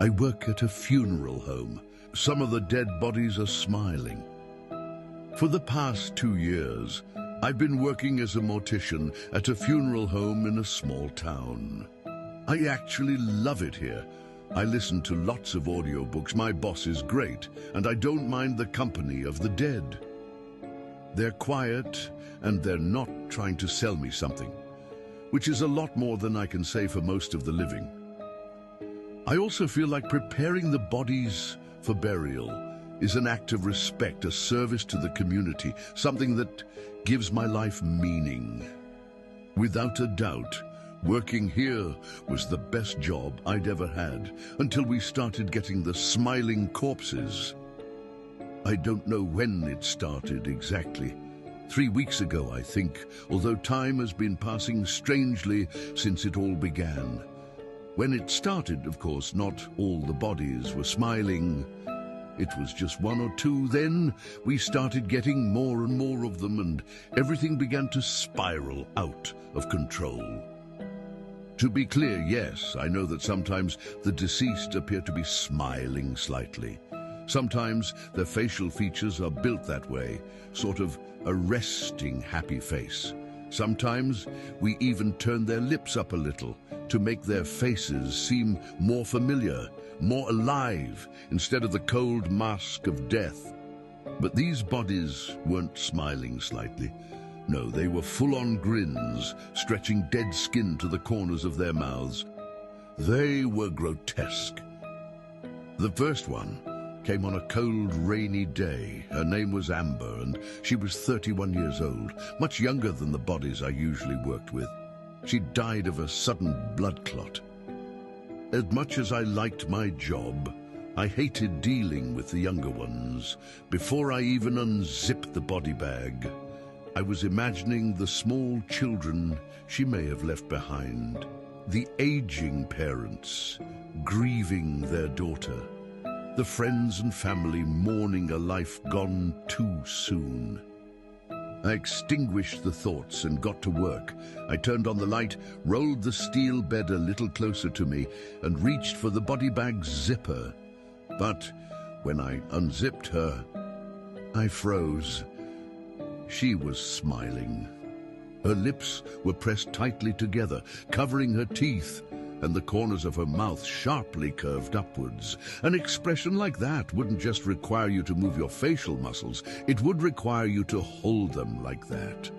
I work at a funeral home. Some of the dead bodies are smiling. For the past 2 years, I've been working as a mortician at a funeral home in a small town. I actually love it here. I listen to lots of audiobooks. My boss is great, and I don't mind the company of the dead. They're quiet, and they're not trying to sell me something, which is a lot more than I can say for most of the living. I also feel like preparing the bodies for burial is an act of respect, a service to the community, something that gives my life meaning. Without a doubt, working here was the best job I'd ever had, until we started getting the smiling corpses. I don't know when it started exactly. 3 weeks ago, I think, although time has been passing strangely since it all began. When it started, of course, not all the bodies were smiling. It was just 1 or 2. Then we started getting more and more of them, and everything began to spiral out of control. To be clear, yes, I know that sometimes the deceased appear to be smiling slightly. Sometimes their facial features are built that way, sort of a resting happy face. Sometimes we even turn their lips up a little to make their faces seem more familiar, more alive, instead of the cold mask of death. But these bodies weren't smiling slightly. No, they were full-on grins, stretching dead skin to the corners of their mouths. They were grotesque. The first one came on a cold, rainy day. Her name was Amber, and she was 31 years old, much younger than the bodies I usually worked with. She died of a sudden blood clot. As much as I liked my job, I hated dealing with the younger ones. Before I even unzipped the body bag, I was imagining the small children she may have left behind, the aging parents grieving their daughter, the friends and family mourning a life gone too soon. I extinguished the thoughts and got to work. I turned on the light, rolled the steel bed a little closer to me, and reached for the body bag's zipper. But when I unzipped her, I froze. She was smiling. Her lips were pressed tightly together, covering her teeth, and the corners of her mouth sharply curved upwards. An expression like that wouldn't just require you to move your facial muscles, it would require you to hold them like that.